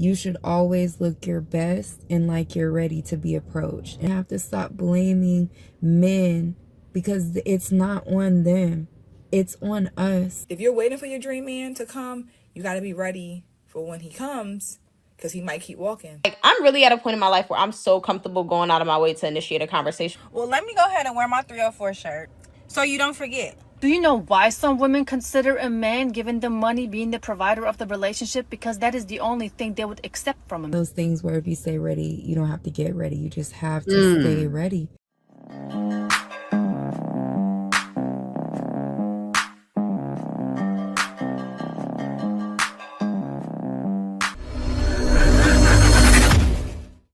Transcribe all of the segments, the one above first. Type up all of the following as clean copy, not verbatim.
you should always look your best and like you're ready to be approached. And you have to stop blaming men because it's not on them. It's on us. If you're waiting for your dream man to come, you got to be ready for when he comes, because he might keep walking. Like, I'm really at a point in my life where I'm so comfortable going out of my way to initiate a conversation. Well, let me go ahead and wear my 304 shirt so you don't forget. Do you know why some women consider a man giving them money being the provider of the relationship? Because that is the only thing they would accept from him. Those things where if you stay ready, you don't have to get ready. You just have to stay ready.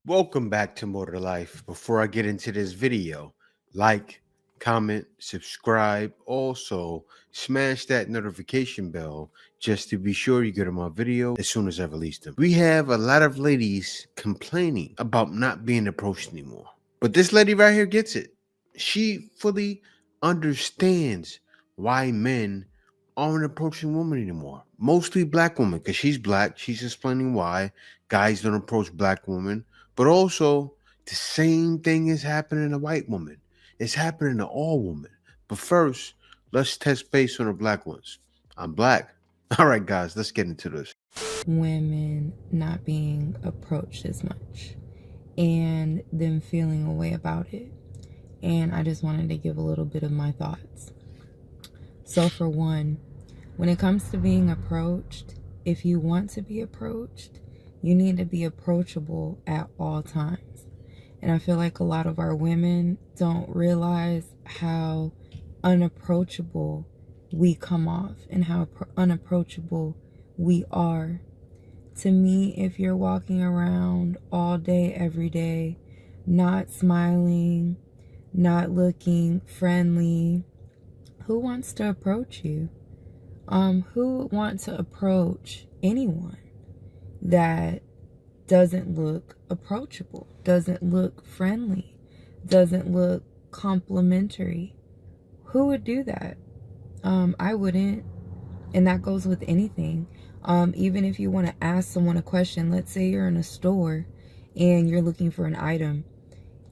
Welcome back to More to Life. Before I get into this video, like, comment, subscribe. Also, smash that notification bell just to be sure you get my video as soon as I release them. We have a lot of ladies complaining about not being approached anymore. But this lady right here gets it. She fully understands why men aren't approaching women anymore. Mostly black women, because she's black. She's explaining why guys don't approach black women. But also, the same thing is happening to white women. It's happening to all women. But first, let's test base on the black ones. I'm black. All right, guys, let's get into this. Women not being approached as much and them feeling a way about it. And I just wanted to give a little bit of my thoughts. So for one, when it comes to being approached, if you want to be approached, you need to be approachable at all times. And I feel like a lot of our women don't realize how unapproachable we come off and how unapproachable we are. To me, if you're walking around all day, every day, not smiling, not looking friendly, who wants to approach you? Who would want to approach anyone that doesn't look approachable, doesn't look friendly, doesn't look complimentary? Who would do that? I wouldn't. And that goes with anything. Even if you want to ask someone a question, let's say you're in a store and you're looking for an item.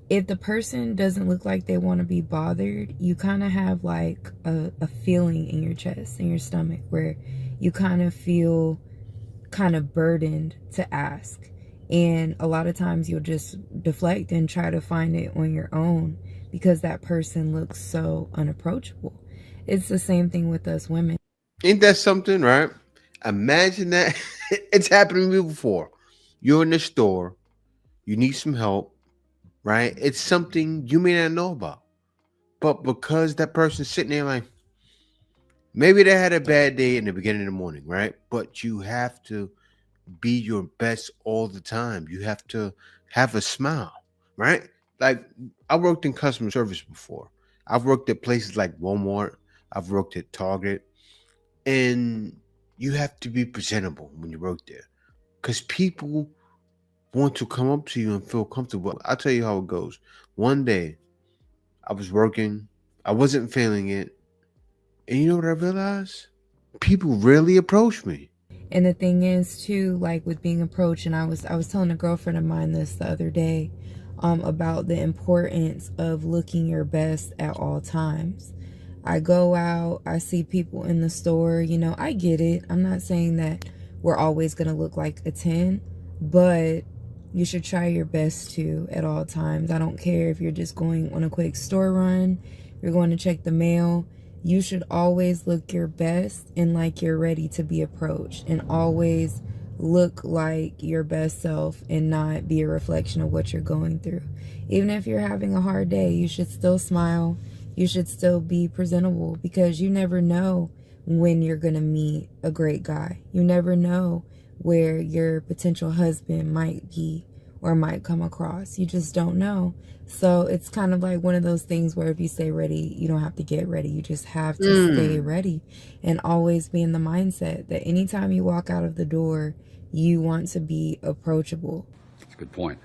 If the person doesn't look like they want to be bothered, you kind of have like a feeling in your chest, in your stomach, where you kind of feel kind of burdened to ask. And a lot of times you'll just deflect and try to find it on your own because that person looks so unapproachable. It's the same thing with us women. Ain't that something, right? Imagine that. It's happened to me before. You're in the store. You need some help, right? It's something you may not know about. But because that person's sitting there like, maybe they had a bad day in the beginning of the morning, right? But you have to be your best all the time. You have to have a smile, right? Like, I worked in customer service before. I've worked at places like Walmart. I've worked at Target. And you have to be presentable when you work there because people want to come up to you and feel comfortable. I'll tell you how it goes. One day, I was working. I wasn't feeling it. And you know what I realized? People really approach me. And the thing is, too, like with being approached, and I was telling a girlfriend of mine this the other day about the importance of looking your best at all times. I go out, I see people in the store, you know, I get it. I'm not saying that we're always going to look like a 10, but you should try your best to at all times. I don't care if you're just going on a quick store run, you're going to check the mail. You should always look your best and like you're ready to be approached, and always look like your best self and not be a reflection of what you're going through. Even if you're having a hard day, you should still smile. You should still be presentable because you never know when you're going to meet a great guy. You never know where your potential husband might be or might come across. You just don't know. So it's kind of like one of those things where if you stay ready, you don't have to get ready. You just have to stay ready and always be in the mindset that anytime you walk out of the door, you want to be approachable. That's a good point.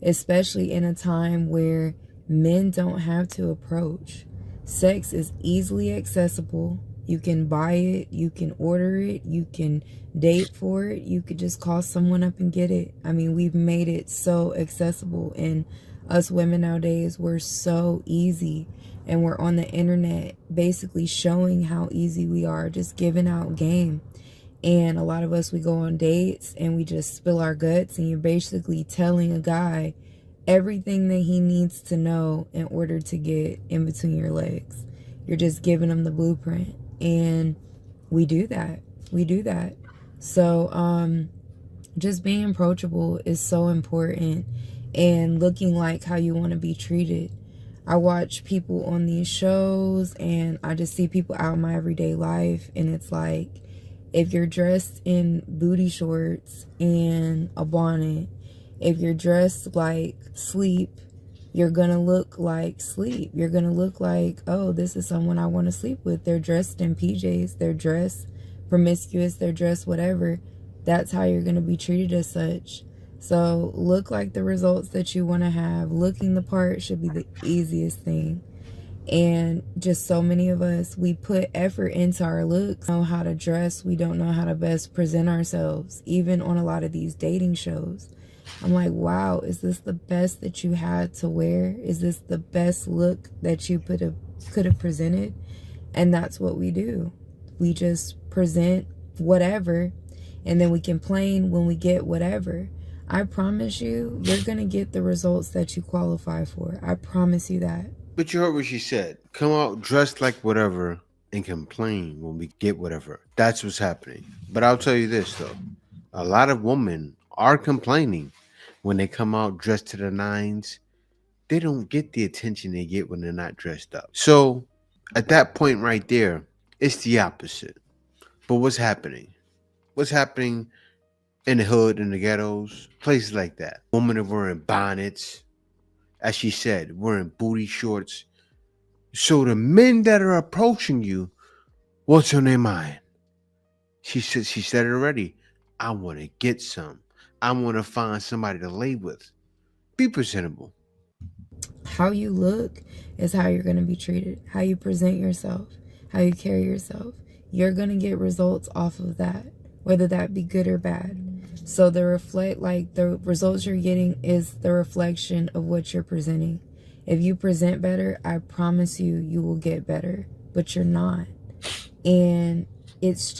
Especially in a time where men don't have to approach. Sex is easily accessible. You can buy it, you can order it, you can date for it, you could just call someone up and get it. I mean, we've made it so accessible, and us women nowadays, we're so easy, and we're on the internet basically showing how easy we are, just giving out game. And a lot of us, we go on dates and we just spill our guts, and you're basically telling a guy everything that he needs to know in order to get in between your legs. You're just giving him the blueprint. And we do that. So just being approachable is so important, and looking like how you want to be treated. I watch people on these shows, and I just see people out in my everyday life, and it's like, if you're dressed in booty shorts and a bonnet, if you're dressed like sleep, you're gonna look like sleep. You're gonna look like, oh, this is someone I want to sleep with. They're dressed in PJs, they're dressed promiscuous, they're dressed whatever. That's how you're gonna be treated as such. So look like the results that you want to have. Looking the part should be the easiest thing. And just so many of us, we put effort into our looks, know how to dress, we don't know how to best present ourselves. Even on a lot of these dating shows, I'm like, wow, is this the best that you had to wear? Is this the best look that you could have presented? And that's what we do. We just present whatever, and then we complain when we get whatever. I promise you, you're going to get the results that you qualify for. I promise you that. But you heard what she said. Come out dressed like whatever and complain when we get whatever. That's what's happening. But I'll tell you this, though. A lot of women are complaining when they come out dressed to the nines. They don't get the attention they get when they're not dressed up. So at that point right there, it's the opposite. But what's happening? What's happening in the hood, in the ghettos, places like that? Women are wearing bonnets. As she said, wearing booty shorts. So the men that are approaching you, what's on their mind? She said it already. I want to get some. I want to find somebody to lay with. Be presentable. How you look is how you're going to be treated. How you present yourself, how you carry yourself. You're going to get results off of that, whether that be good or bad. So the results you're getting is the reflection of what you're presenting. If you present better, I promise you, you will get better, but you're not. And it's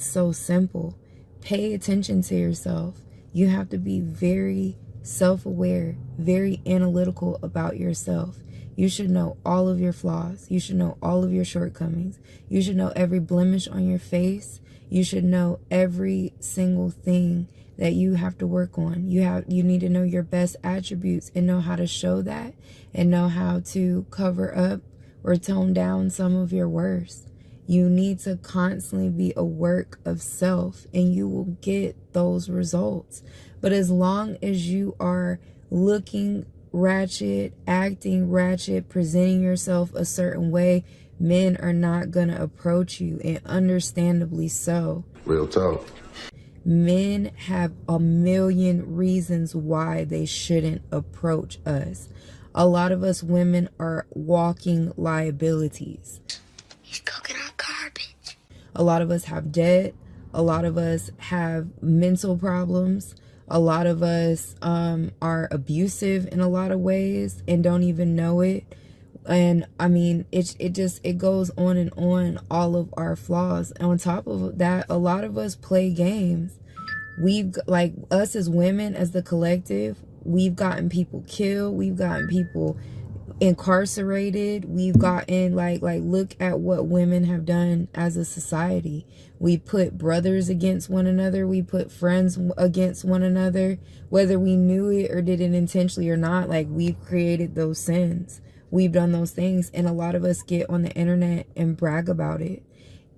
so simple. Pay attention to yourself. You have to be very self-aware, very analytical about yourself. You should know all of your flaws. You should know all of your shortcomings. You should know every blemish on your face. You should know every single thing that you have to work on. You need to know your best attributes and know how to show that, and know how to cover up or tone down some of your worst. You need to constantly be a work of self, and you will get those results. But as long as you are looking ratchet, acting ratchet, presenting yourself a certain way, men are not going to approach you, and understandably so. Real talk. Men have a million reasons why they shouldn't approach us. A lot of us women are walking liabilities. He's cooking our garbage. A lot of us have debt. A lot of us have mental problems. A lot of us are abusive in a lot of ways and don't even know it. And I mean, it goes on and on, all of our flaws. And on top of that, a lot of us play games. We've, like, us as women, as the collective, we've gotten people killed. We've gotten people incarcerated. We've gotten like look at what women have done as a society. We put brothers against one another. We put friends against one another, whether we knew it or did it intentionally or not. Like, we've created those sins. We've done those things, and a lot of us get on the internet and brag about it.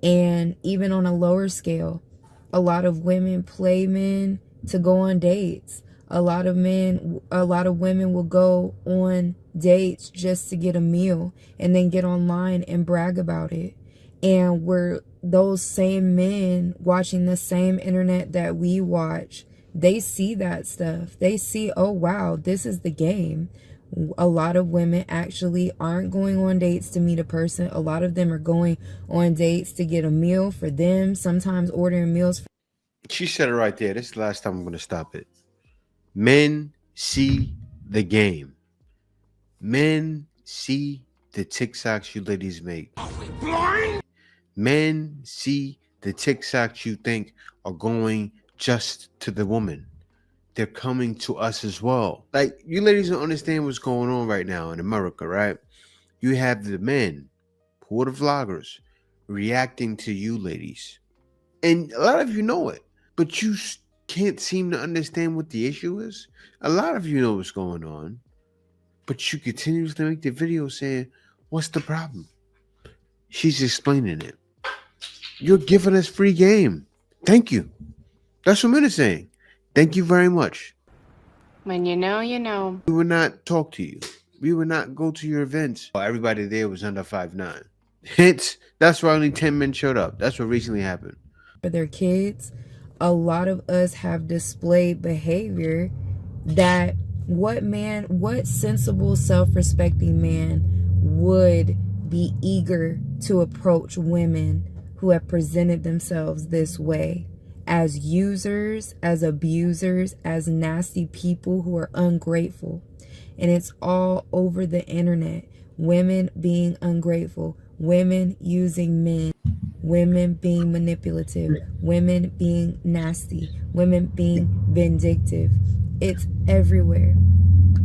And even on a lower scale, a lot of women play men to go on dates. A lot of women will go on dates just to get a meal and then get online and brag about it. And we're those same men watching the same internet that we watch. They see that stuff. They see, oh wow, this is the game. A lot of women actually aren't going on dates to meet a person. A lot of them are going on dates to get a meal for them, sometimes ordering meals for. She said it right there. This is the last time I'm going to stop it. Men see the game. Men see the TikToks you ladies make. Men see the TikToks you think are going just to the woman. They're coming to us as well. Like, you ladies don't understand what's going on right now in America, right? You have the men, who are the vloggers, reacting to you ladies. And a lot of you know it, but you can't seem to understand what the issue is. A lot of you know what's going on, but you continuously make the video saying, what's the problem? She's explaining it. You're giving us free game. Thank you. That's what men are saying. Thank you very much. When you know, you know. We would not talk to you. We would not go to your events. Everybody there was under 5'9". That's why only 10 men showed up. That's what recently happened. For their kids, a lot of us have displayed behavior that what sensible, self-respecting man would be eager to approach women who have presented themselves this way, as users, as abusers, as nasty people who are ungrateful. And it's all over the internet. Women being ungrateful, women using men, women being manipulative, women being nasty, women being vindictive. It's everywhere.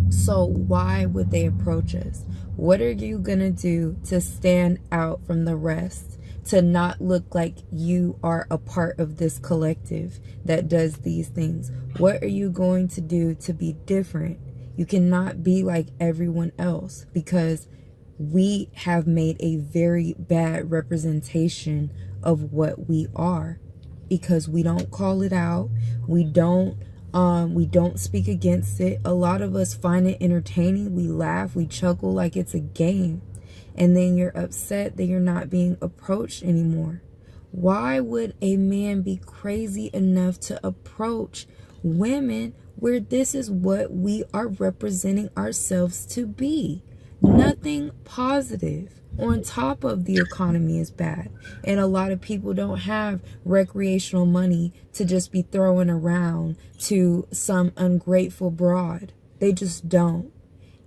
So why would they approach us? What are you gonna do to stand out from the rest? To not look like you are a part of this collective that does these things? What are you going to do to be different? You cannot be like everyone else, because we have made a very bad representation of what we are, because we don't call it out. We don't speak against it. A lot of us find it entertaining. We laugh, we chuckle like it's a game. And then you're upset that you're not being approached anymore. Why would a man be crazy enough to approach women where this is what we are representing ourselves to be? Nothing positive. On top of the economy is bad. And a lot of people don't have recreational money to just be throwing around to some ungrateful broad. They just don't.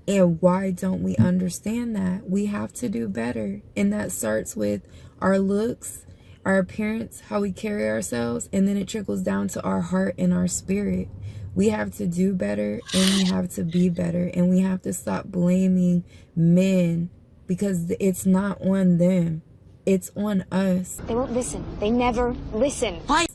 And why don't we understand that? We have to do better. And that starts with our looks, our appearance, how we carry ourselves, and then it trickles down to our heart and our spirit. We have to do better, and we have to be better, and we have to stop blaming men, because it's not on them. It's on us. They won't listen. They never listen. Why?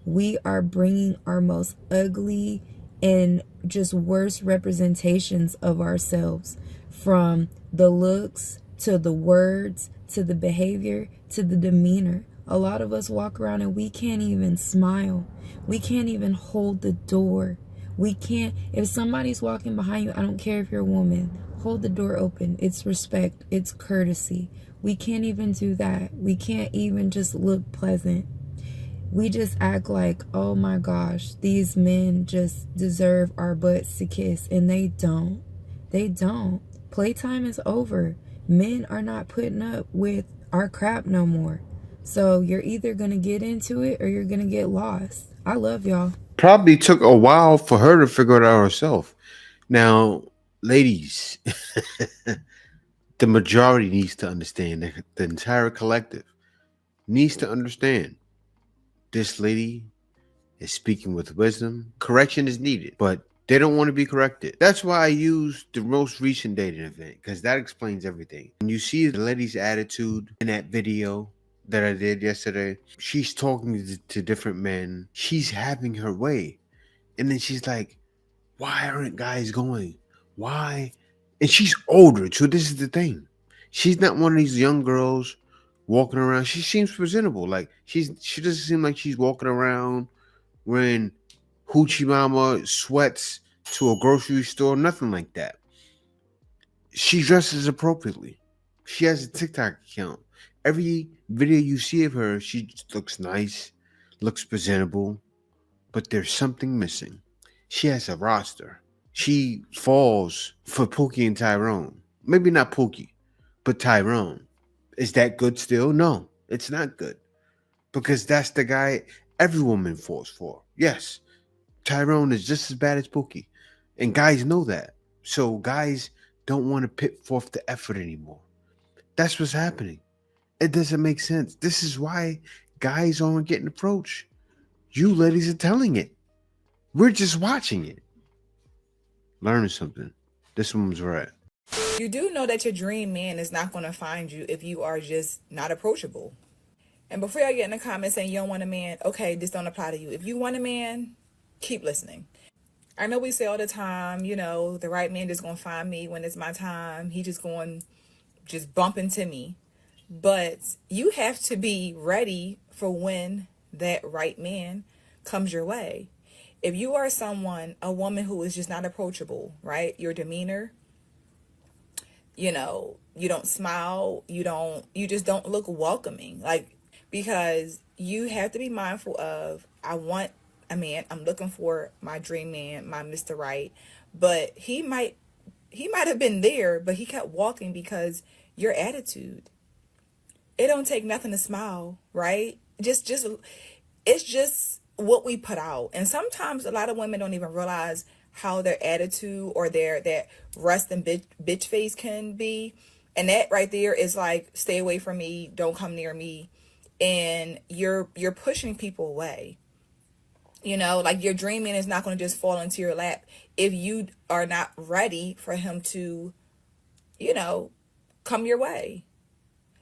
We are bringing our most ugly and just worst representations of ourselves, from the looks to the words to the behavior to the demeanor. A lot of us walk around and we can't even smile. We can't even hold the door. We can't, if somebody's walking behind you, I don't care if you're a woman, hold the door open. It's respect. It's courtesy. We can't even do that. We can't even just look pleasant. We just act like, oh my gosh, these men just deserve our butts to kiss. And they don't. They don't. Playtime is over. Men are not putting up with our crap no more. So you're either going to get into it or you're going to get lost. I love y'all. Probably took a while for her to figure it out herself. Now, ladies, the majority needs to understand, the entire collective needs to understand. This lady is speaking with wisdom. Correction is needed, but they don't want to be corrected. That's why I used the most recent dating event, because that explains everything. When you see the lady's attitude in that video that I did yesterday, she's talking to different men. She's having her way. And then she's like, why aren't guys going? Why? And she's older, so this is the thing. She's not one of these young girls walking around. She seems presentable. Like she doesn't seem like she's walking around wearing hoochie mama sweats to a grocery store, nothing like that. She dresses appropriately. She has a TikTok account. Every video you see of her, she looks nice, looks presentable, but there's something missing. She has a roster. she falls for Pookie and Tyrone. Maybe not Pookie, but Tyrone. Is that good still? No, it's not good. Because that's the guy every woman falls for. Yes, Tyrone is just as bad as Pookie. And guys know that. So guys don't want to put forth the effort anymore. That's what's happening. It doesn't make sense. This is why guys aren't getting approached. You ladies are telling it. We're just watching it. Learning something. This woman's right. You do know that your dream man is not going to find you if you are just not approachable. And before y'all get in the comments saying you don't want a man, okay, this don't apply to you. If you want a man, keep listening. I know we say all the time, you know, the right man just going to find me when it's my time. He just going just bump into me. But you have to be ready for when that right man comes your way. If you are a woman who is just not approachable, right? Your demeanor, you know, you don't smile, you just don't look welcoming. Like, because you have to be mindful of, I want a man, I'm looking for my dream man, my Mr. Right. But he might have been there, but he kept walking because your attitude. It don't take nothing to smile, right? It's just what we put out. And sometimes a lot of women don't even realize how their attitude or that resting bitch face can be. And that right there is like, stay away from me, don't come near me. And you're pushing people away. You know, like your dream man is not going to just fall into your lap if you are not ready for him to, you know, come your way.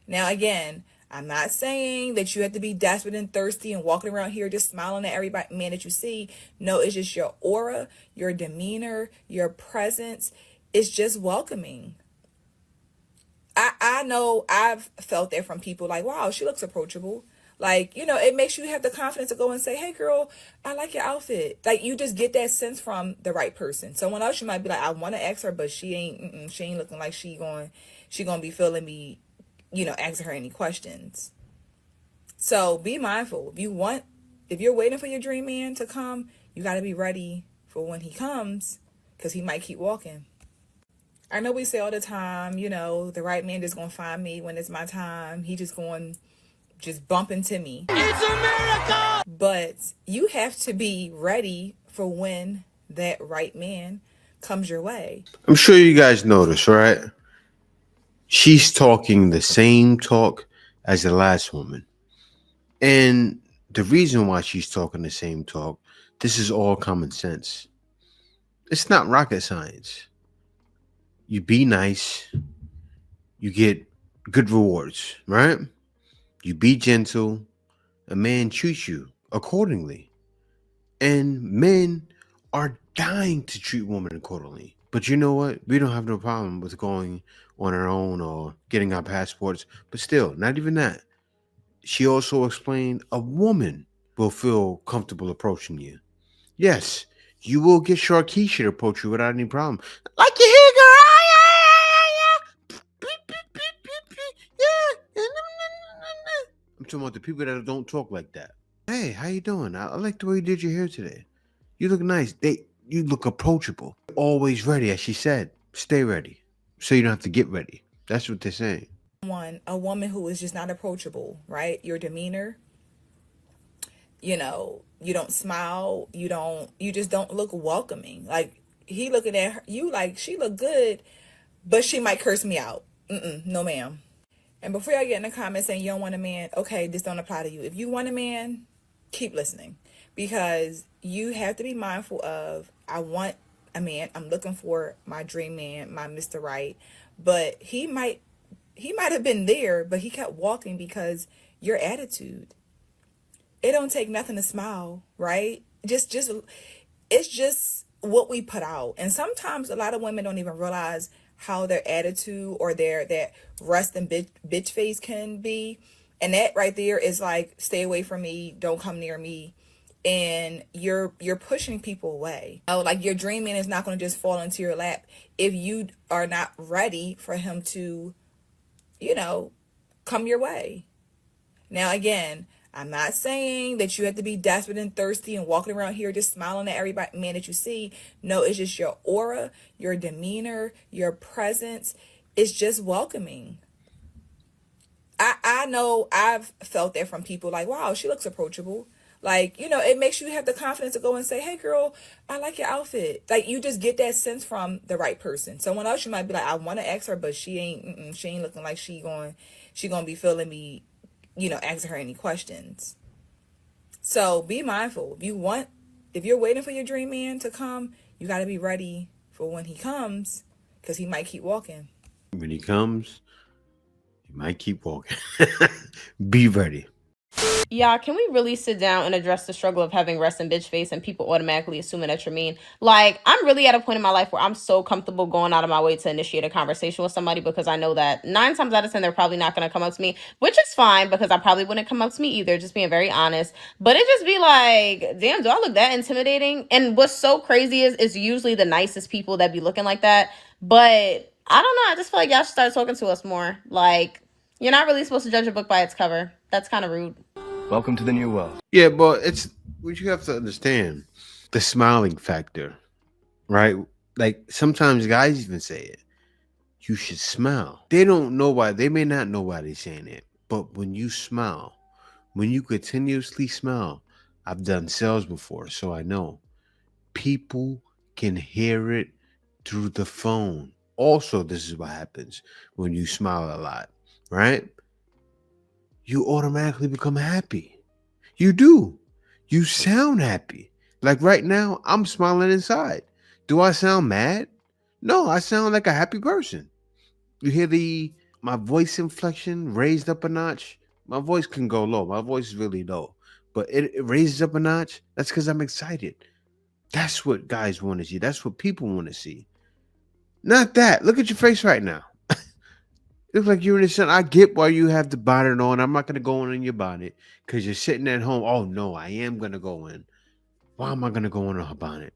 Now, again, I'm not saying that you have to be desperate and thirsty and walking around here just smiling at every man that you see. No, it's just your aura, your demeanor, your presence. It's just welcoming. I know I've felt that from people like, wow, she looks approachable. Like, you know, it makes you have the confidence to go and say, hey, girl, I like your outfit. Like, you just get that sense from the right person. Someone else, you might be like, I want to ask her, but she ain't looking like she gonna be feeling me, you know, asking her any questions. So be mindful. If you're waiting for your dream man to come, you got to be ready for when he comes, because he might keep walking. I know we say all the time, you know, the right man just gonna find me when it's my time. He just going just bump into me. It's a miracle! But you have to be ready for when that right man comes your way. I'm sure you guys noticed, right? She's talking the same talk as the last woman. And the reason why she's talking the same talk, this is all common sense. It's not rocket science. You be nice, you get good rewards, right? You be gentle, a man treats you accordingly. And men are dying to treat women accordingly. But you know what? We don't have no problem with going on our own or getting our passports. But still, not even that. She also explained a woman will feel comfortable approaching you. Yes, you will get Sharkeisha to approach you without any problem. Like you hear, girl. I'm talking about the people that don't talk like that. Hey, how you doing? I like the way you did your hair today. You look nice. You look approachable. Always ready, as she said. Stay ready, so you don't have to get ready. That's what they're saying. A woman who is just not approachable, right? Your demeanor, you know, you don't smile, you just don't look welcoming. Like, he looking at her, you like, she look good, but she might curse me out. No ma'am. And before y'all get in the comments saying you don't want a man, okay, this don't apply to you. If you want a man, keep listening, because you have to be mindful of, I want a man, I'm looking for my dream man, my Mr. Right. But he might have been there, but he kept walking because your attitude. It don't take nothing to smile, right? It's just what we put out. And sometimes a lot of women don't even realize how their attitude or that resting bitch face can be. And that right there is like, stay away from me, don't come near me. And you're pushing people away. Oh, like your dream man is not going to just fall into your lap if you are not ready for him to, you know, come your way. Now, again, I'm not saying that you have to be desperate and thirsty and walking around here just smiling at every man that you see. No, it's just your aura, your demeanor, your presence. It's just welcoming. I know I've felt that from people like, wow, she looks approachable. Like, it makes you have the confidence to go and say, hey, girl, I like your outfit. Like, you just get that sense from the right person. Someone else, you might be like, I want to ask her, but she ain't looking like she going to be feeling me, asking her any questions. So be mindful. If you're waiting for your dream man to come, you got to be ready for when he comes, because he might keep walking. When he comes, he might keep walking. Be ready. Yeah, can we really sit down and address the struggle of having rest and bitch face and people automatically assuming that you're mean? Like, I'm really at a point in my life where I'm so comfortable going out of my way to initiate a conversation with somebody because I know that 9 times out of 10, they're probably not going to come up to me, which is fine because I probably wouldn't come up to me either, just being very honest. But it just be like, damn, do I look that intimidating? And what's so crazy is usually the nicest people that be looking like that. But I don't know. I just feel like y'all should start talking to us more. Like, you're not really supposed to judge a book by its cover. That's kind of rude. Welcome to the new world. Yeah, but it's what you have to understand, the smiling factor, right? Like sometimes guys even say it. You should smile. They don't know why. They may not know why they're saying it, but when you smile, when you continuously smile, I've done sales before, so I know people can hear it through the phone. Also, this is what happens when you smile a lot, right? You automatically become happy. You do. You sound happy. Like right now, I'm smiling inside. Do I sound mad? No, I sound like a happy person. You hear my voice inflection raised up a notch? My voice can go low. My voice is really low. But it raises up a notch. That's because I'm excited. That's what guys want to see. That's what people want to see. Not that. Look at your face right now. Looks like you're in the sun. I get why you have the bonnet on. I'm not going to go in your bonnet because you're sitting at home. Oh, no, I am going to go in. Why am I going to go in her bonnet?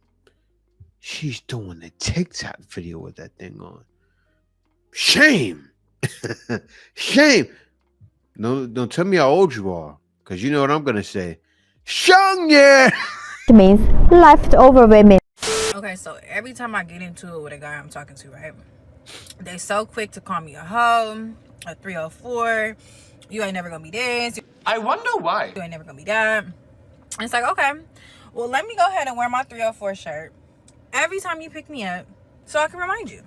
She's doing a TikTok video with that thing on. Shame. Shame. No, don't tell me how old you are because you know what I'm going to say. Shung, yeah. Means leftover women. Okay, so every time I get into it with a guy I'm talking to, right? They so quick to call me a hoe, a 304. You ain't never gonna be this. I wonder why. You ain't never gonna be that. And it's like, okay, well, let me go ahead and wear my 304 shirt every time you pick me up so I can remind you.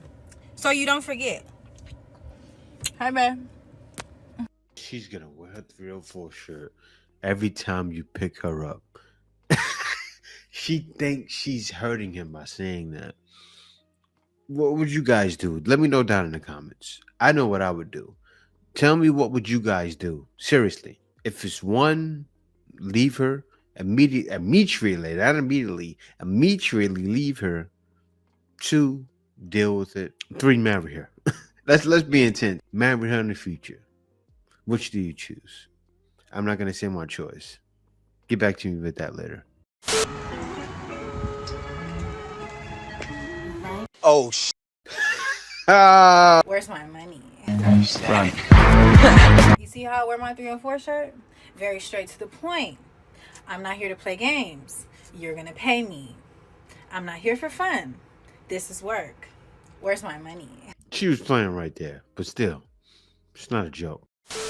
So you don't forget. Hi, man. She's going to wear her 304 shirt every time you pick her up. She thinks she's hurting him by saying that. What would you guys do? Let me know down in the comments. I know what I would do. Tell me what would you guys do? Seriously. If it's 1, leave her immediately, not immediately, immediately leave her. 2, deal with it. 3, marry her. Let's be intense. Marry her in the future. Which do you choose? I'm not gonna say my choice. Get back to me with that later. Oh, Where's my money? Run. You see how I wear my 304 shirt? Very straight to the point. I'm not here to play games. You're gonna pay me. I'm not here for fun. This is work. Where's my money? She was playing right there, but still, it's not a joke.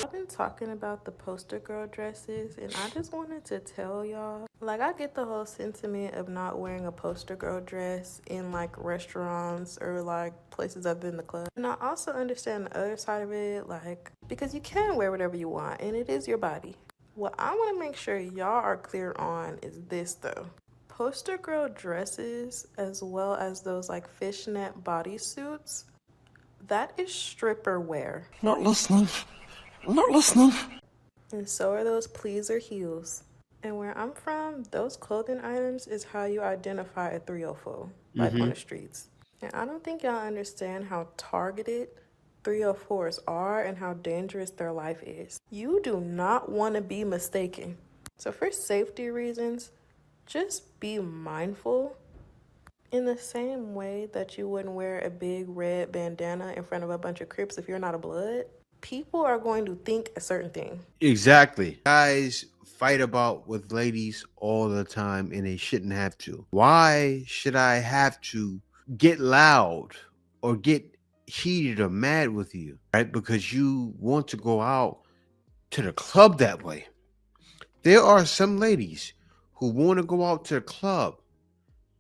I've been talking about the poster girl dresses, and I just wanted to tell y'all, like, I get the whole sentiment of not wearing a poster girl dress in like restaurants or like places other than the club. And I also understand the other side of it, like, because you can wear whatever you want and it is your body. What I want to make sure y'all are clear on is this though. Poster girl dresses, as well as those like fishnet bodysuits, that is stripper wear. Not listening. I'm not listening. And so are those pleaser heels. And where I'm from, those clothing items is how you identify a 304, like on the streets. And I don't think y'all understand how targeted 304s are and how dangerous their life is. You do not want to be mistaken. So for safety reasons, just be mindful. In the same way that you wouldn't wear a big red bandana in front of a bunch of Crips if you're not a blood, people are going to think a certain thing. Exactly. Guys fight about with ladies all the time and they shouldn't have to. Why should I have to get loud or get heated or mad with you, right? Because you want to go out to the club that way. There are some ladies who want to go out to the club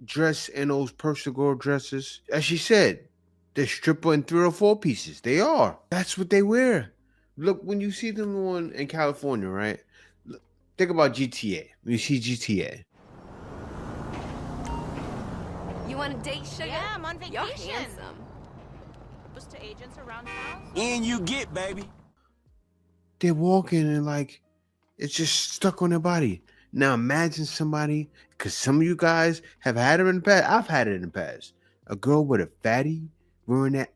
dressed in those personal girl dresses. As she said, they're stripper in 3 or 4 pieces. They are. That's what they wear. Look, when you see them in California, right? Think about GTA. When you see GTA. You want a date, sugar? Yeah, I'm on vacation. You're handsome. Just to agents around town. In you get, baby. They're walking and like it's just stuck on their body. Now imagine somebody, because some of you guys have had it in the past. I've had it in the past. A girl with a fatty wearing that.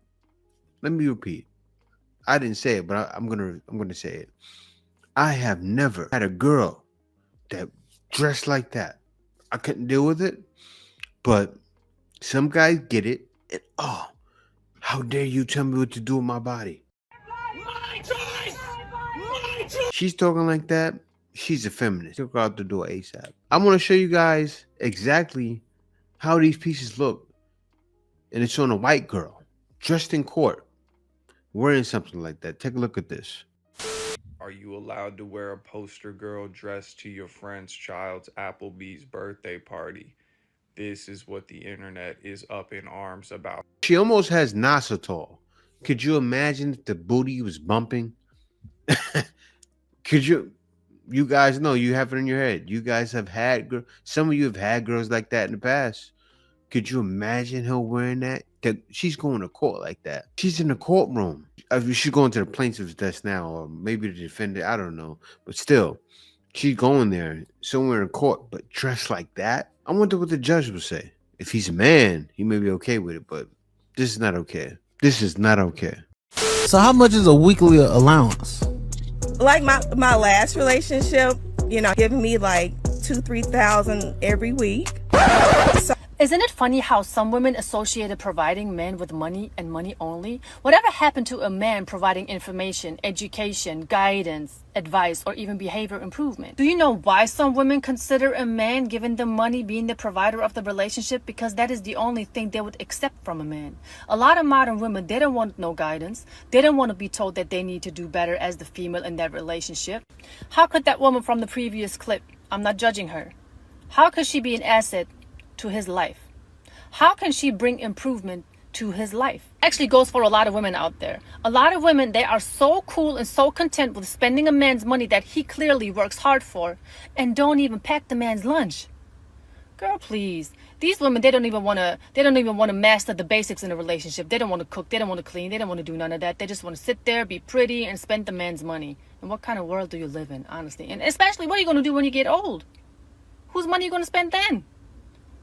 Let me repeat. I didn't say it, but I'm gonna say it. I have never had a girl that dressed like that. I couldn't deal with it, but some guys get it. And oh, how dare you tell me what to do with my body? My choice! My choice! She's talking like that. She's a feminist. She'll go out the door ASAP. I'm going to show you guys exactly how these pieces look. And it's on a white girl dressed in court wearing something like that. Take a look at this. Are you allowed to wear a poster girl dress to your friend's child's Applebee's birthday party? This is what the internet is up in arms about. She almost has NASA tall. Could you imagine if the booty was bumping? Could you guys know, you have it in your head. You guys have had some of you have had girls like that in the past. Could you imagine her wearing that? She's going to court like that. She's in the courtroom. She's going to the plaintiff's desk now, or maybe the defendant. I don't know. But still, she's going there somewhere in court, but dressed like that. I wonder what the judge would say. If he's a man, he may be okay with it, but this is not okay. This is not okay. So how much is a weekly allowance? Like my last relationship, giving me like 2,000-3,000 every week. So isn't it funny how some women associated providing men with money and money only? Whatever happened to a man providing information, education, guidance, advice, or even behavior improvement? Do you know why some women consider a man giving them money being the provider of the relationship? Because that is the only thing they would accept from a man. A lot of modern women, they don't want no guidance. They don't want to be told that they need to do better as the female in that relationship. How could that woman from the previous clip, I'm not judging her, how could she be an asset to his life? How can she bring improvement to his life? Actually goes for a lot of women out there. A lot of women, they are so cool and so content with spending a man's money that he clearly works hard for and don't even pack the man's lunch. Girl, please. These women, they don't even want to master the basics in a relationship. They don't want to cook, they don't want to clean, they don't want to do none of that. They just want to sit there, be pretty, and spend the man's money. And what kind of world do you live in, honestly? And especially, what are you going to do when you get old? Whose money are you going to spend then?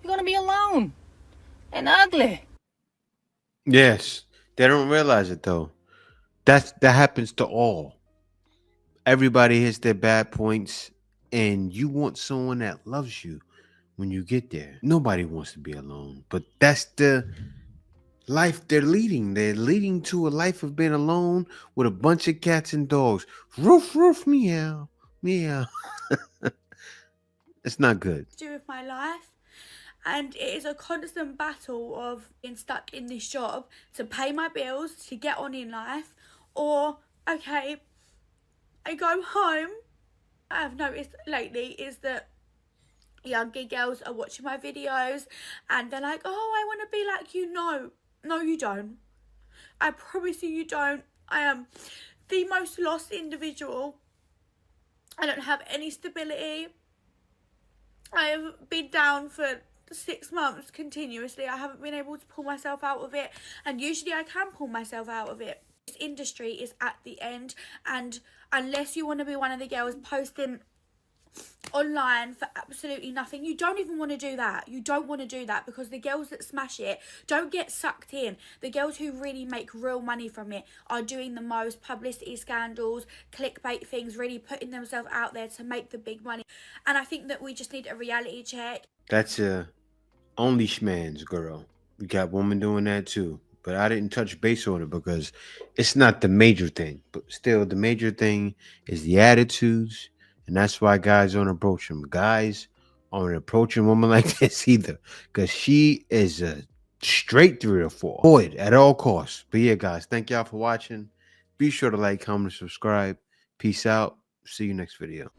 You're going to be alone and ugly. Yes, they don't realize it though. That happens to all. Everybody hits their bad points, and you want someone that loves you when you get there. Nobody wants to be alone, but that's the life they're leading. They're leading to a life of being alone with a bunch of cats and dogs. Roof, roof, meow, meow. It's not good. Do with my life. And it is a constant battle of being stuck in this job to pay my bills, to get on in life, or, okay, I go home. I have noticed lately is that younger girls are watching my videos and they're like, oh, I want to be like you. No, you don't. I promise you don't. I am the most lost individual. I don't have any stability. I have been down for 6 months continuously. I haven't been able to pull myself out of it, and usually I can pull myself out of it. This industry is at the end, and unless you want to be one of the girls posting online for absolutely nothing, you don't even want to do that. You don't want to do that, because the girls that smash it don't get sucked in. The girls who really make real money from it are doing the most publicity scandals, clickbait things, really putting themselves out there to make the big money. And I think that we just need a reality check. That's only schmans, girl. We got women doing that too, but I didn't touch base on it because it's not the major thing. But still, the major thing is the attitudes, and that's why guys don't approach them. Guys aren't approaching women like this either, because she is a straight 3 or 4. Avoid at all costs. But yeah, guys, thank y'all for watching. Be sure to like, comment, subscribe. Peace out. See you next video.